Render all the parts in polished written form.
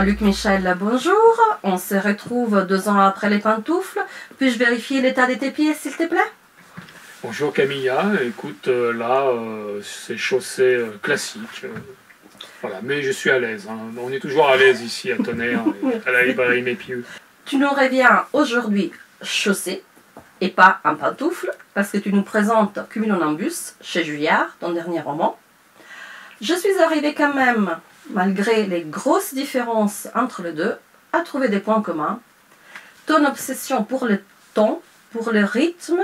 Luc Michel, bonjour. On se retrouve 2 ans après les pantoufles. Puis-je vérifier l'état de tes pieds, s'il te plaît? Bonjour Camilla, écoute, là, c'est chaussée classique. Voilà, mais je suis à l'aise. Hein. On est toujours à l'aise ici à Tonnerre, à la librairie Mes Pieux. Tu nous reviens aujourd'hui chaussée et pas en pantoufles, parce que tu nous présentes Cumulonimbus chez Julliard, ton dernier roman. Je suis arrivée quand même, malgré les grosses différences entre les deux, à trouver des points communs. Ton obsession pour le ton, pour le rythme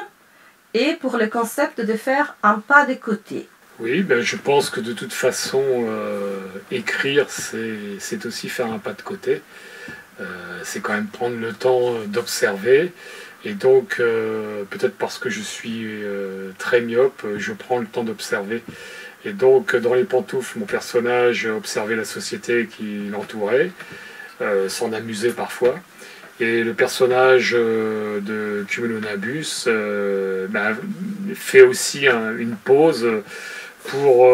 et pour le concept de faire un pas de côté. Oui, ben, je pense que de toute façon, écrire, c'est aussi faire un pas de côté. C'est quand même prendre le temps d'observer. Et donc, peut-être parce que je suis très myope, je prends le temps d'observer. Et donc, dans les pantoufles, mon personnage observait la société qui l'entourait, s'en amusait parfois. Et le personnage de Cumulonimbus fait aussi une pause pour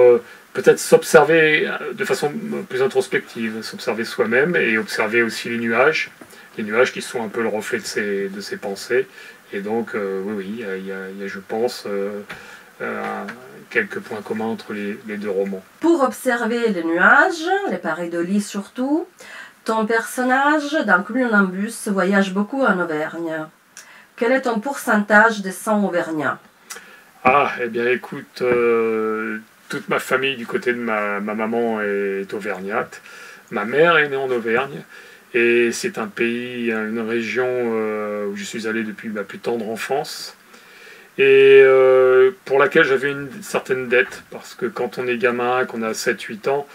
peut-être s'observer de façon plus introspective, s'observer soi-même et observer aussi les nuages qui sont un peu le reflet de ses pensées. Et donc, oui, il y a, je pense, quelques points communs entre les deux romans. Pour observer les nuages, les pareidolie surtout, ton personnage dans Cumulonimbus voyage beaucoup en Auvergne. Quel est ton pourcentage de sang auvergnat? Ah, eh bien écoute, toute ma famille du côté de ma maman est auvergnate. Ma mère est née en Auvergne. Et c'est un pays, une région où je suis allé depuis ma plus tendre enfance. Et pour laquelle j'avais une certaine dette. Parce que quand on est gamin, qu'on a 7-8 ans,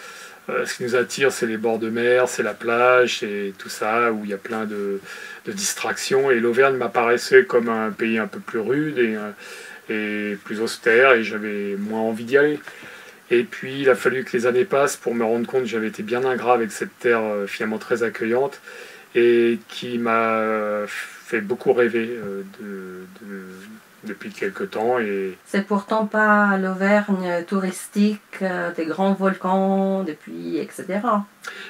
ce qui nous attire, c'est les bords de mer, c'est la plage, c'est tout ça, où il y a plein de distractions. Et l'Auvergne m'apparaissait comme un pays un peu plus rude et plus austère, et j'avais moins envie d'y aller. Et puis il a fallu que les années passent pour me rendre compte que j'avais été bien ingrat avec cette terre finalement très accueillante, et qui m'a fait beaucoup rêver depuis quelque temps. C'est pourtant pas l'Auvergne touristique, des grands volcans, des puits, etc.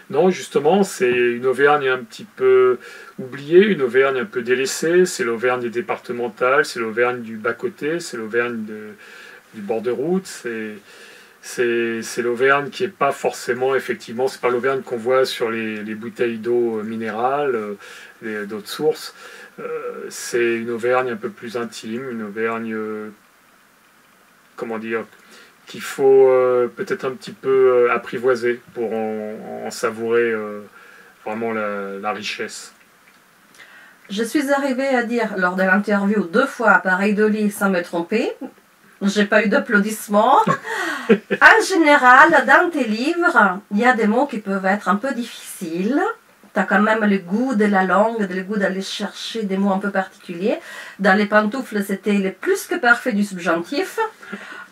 Non, justement, c'est une Auvergne un petit peu oubliée, une Auvergne un peu délaissée. C'est l'Auvergne des départementales, c'est l'Auvergne du bas-côté, c'est l'Auvergne du bord de route. C'est l'Auvergne qui n'est pas forcément, effectivement, c'est pas l'Auvergne qu'on voit sur les bouteilles d'eau minérale, d'autres sources. C'est une Auvergne un peu plus intime, une Auvergne, comment dire, qu'il faut peut-être un petit peu apprivoiser pour en savourer vraiment la richesse. Je suis arrivée à dire lors de l'interview 2 fois pareidolie sans me tromper. J'ai pas eu d'applaudissements. En général, dans tes livres, il y a des mots qui peuvent être un peu difficiles. Tu as quand même le goût de la langue, le goût d'aller chercher des mots un peu particuliers. Dans les pantoufles, c'était le plus que parfait du subjonctif.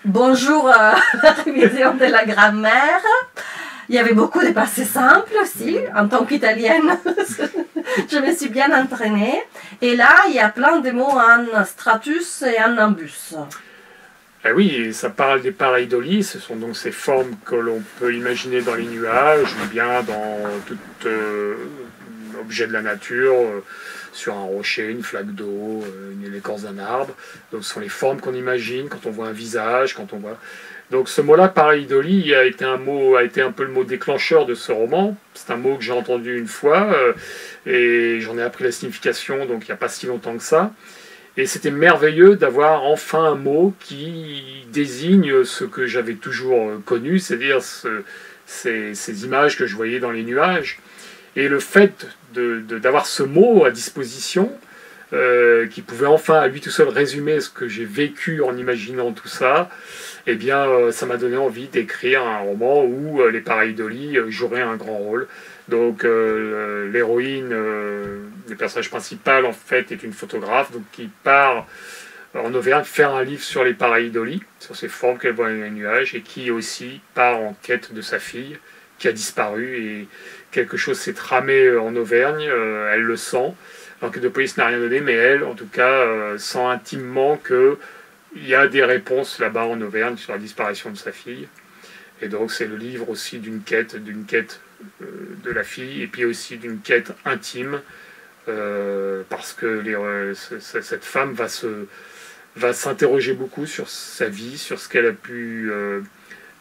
Bonjour, la révision de la grammaire. Il y avait beaucoup de passés simples aussi. En tant qu'italienne, je me suis bien entraînée. Et là, il y a plein de mots en stratus et en nimbus. Eh oui, ça parle des pareidolies, ce sont donc ces formes que l'on peut imaginer dans les nuages ou bien dans tout objet de la nature, sur un rocher, une flaque d'eau, l'écorce d'un arbre. Donc ce sont les formes qu'on imagine quand on voit un visage, quand on voit... Donc ce mot-là, pareidolie, a été un peu le mot déclencheur de ce roman. C'est un mot que j'ai entendu une fois et j'en ai appris la signification donc il n'y a pas si longtemps que ça. Et c'était merveilleux d'avoir enfin un mot qui désigne ce que j'avais toujours connu, c'est-à-dire ces images que je voyais dans les nuages. Et le fait d'avoir ce mot à disposition, qui pouvait enfin à lui tout seul résumer ce que j'ai vécu en imaginant tout ça, eh bien ça m'a donné envie d'écrire un roman où les pareidolies joueraient un grand rôle. Donc l'héroïne, le personnage principal en fait est une photographe donc qui part en Auvergne faire un livre sur les pareidolies, sur ces formes qu'elle voit dans les nuages, et qui aussi part en quête de sa fille qui a disparu, et quelque chose s'est tramé en Auvergne, elle le sent. L'enquête de police n'a rien donné, mais elle en tout cas sent intimement qu'il y a des réponses là-bas en Auvergne sur la disparition de sa fille. Et donc c'est le livre aussi d'une quête de la fille, et puis aussi d'une quête intime, parce que cette femme va s'interroger beaucoup sur sa vie, sur ce qu'elle a pu...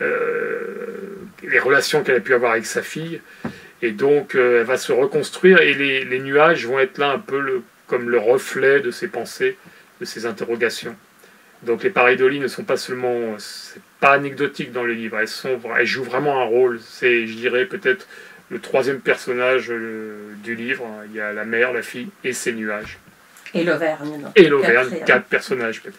les relations qu'elle a pu avoir avec sa fille, et donc elle va se reconstruire, et les nuages vont être là un peu comme le reflet de ses pensées, de ses interrogations. Donc les pareidolie ne sont pas seulement, c'est pas anecdotique dans le livre, elles jouent vraiment un rôle. C'est, je dirais, peut-être le troisième personnage du livre. Il y a la mère, la fille et ses nuages. Et l'Auvergne. Et l'Auvergne, 4 personnages peut-être.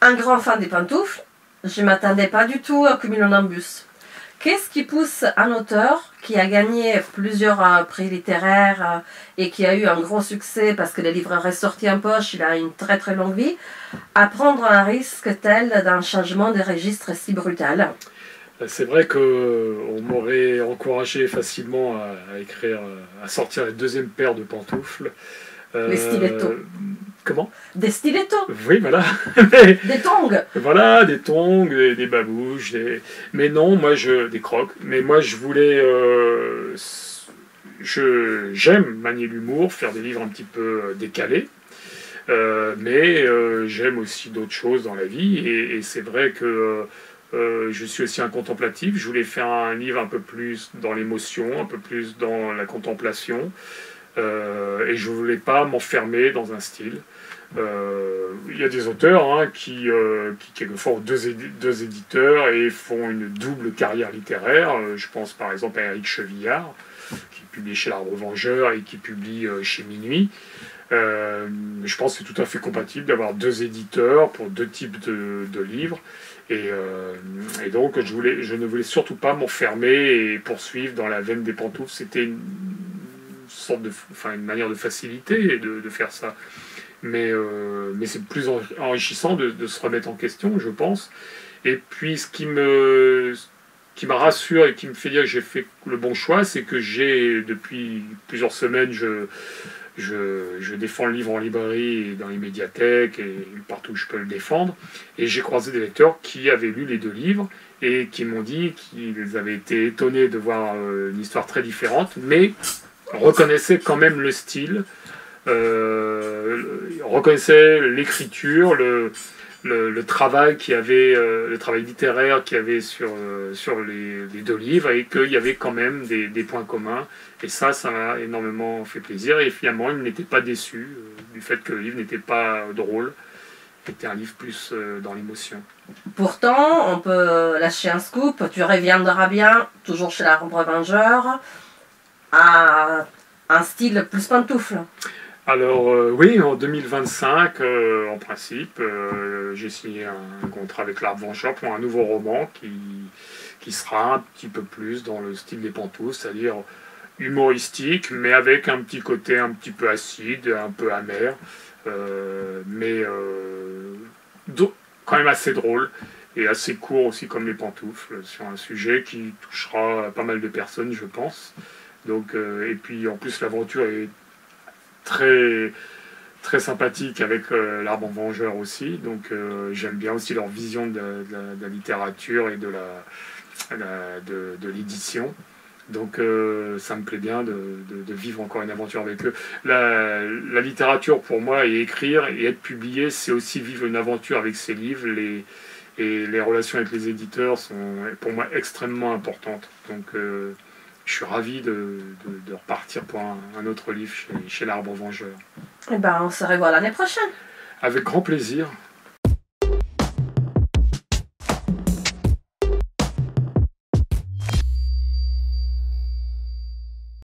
Un grand fan des pantoufles, je ne m'attendais pas du tout à Cumulonimbus. Qu'est-ce qui pousse un auteur qui a gagné plusieurs prix littéraires et qui a eu un gros succès parce que le livre est ressorti en poche, il a une très très longue vie, à prendre un risque tel d'un changement de registre si brutal? C'est vrai qu'on m'aurait encouragé facilement à écrire, à sortir la deuxième paire de pantoufles. Les stilettos. Comment? Des stilettos. Oui, voilà. Des tongs. Voilà, des tongs, des babouches, mais non, des crocs. Mais moi, je voulais... j'aime manier l'humour, faire des livres un petit peu décalés, mais j'aime aussi d'autres choses dans la vie, et c'est vrai que je suis aussi un contemplatif. Je voulais faire un livre un peu plus dans l'émotion, un peu plus dans la contemplation, et je voulais pas m'enfermer dans un style. Il y a des auteurs qui quelquefois ont deux éditeurs et font une double carrière littéraire. Je pense par exemple à Éric Chevillard, qui publie chez l'Arbre Vengeur et qui publie chez Minuit. Je pense que c'est tout à fait compatible d'avoir deux éditeurs pour deux types de livres. Et donc je ne voulais surtout pas m'enfermer et poursuivre dans la veine des pantoufles. C'était une manière de faciliter de faire ça. Mais c'est plus enrichissant de se remettre en question, je pense. Et puis ce qui me rassure et qui me fait dire que j'ai fait le bon choix, c'est que depuis plusieurs semaines, je défends le livre en librairie et dans les médiathèques et partout où je peux le défendre. Et j'ai croisé des lecteurs qui avaient lu les deux livres et qui m'ont dit qu'ils avaient été étonnés de voir une histoire très différente, mais reconnaissaient quand même le style, reconnaissaient l'écriture, le travail le travail littéraire qu'il y avait sur les deux livres, et qu'il y avait quand même des points communs. Et ça m'a énormément fait plaisir. Et finalement, il n'était pas déçu du fait que le livre n'était pas drôle. C'était un livre plus dans l'émotion. Pourtant, on peut lâcher un scoop. Tu reviendras bien, toujours chez l'Arbre Vengeur, à un style plus pantoufle. Alors oui, en 2025, en principe, j'ai signé un contrat avec l'Arbre Vengeur pour un nouveau roman qui sera un petit peu plus dans le style des pantoufles, c'est-à-dire humoristique, mais avec un petit côté un petit peu acide, un peu amer, mais quand même assez drôle et assez court aussi comme les pantoufles, sur un sujet qui touchera pas mal de personnes, je pense. Donc, et puis en plus l'aventure est très, très sympathique avec l'Arbre Vengeur aussi, donc j'aime bien aussi leur vision de la littérature et de l'édition. Donc ça me plaît bien de vivre encore une aventure avec eux. La littérature pour moi, et écrire et être publié, c'est aussi vivre une aventure avec ces livres. Et les relations avec les éditeurs sont pour moi extrêmement importantes. Donc je suis ravi de repartir pour un autre livre chez l'Arbre Vengeur. Eh ben, on se revoit l'année prochaine. Avec grand plaisir.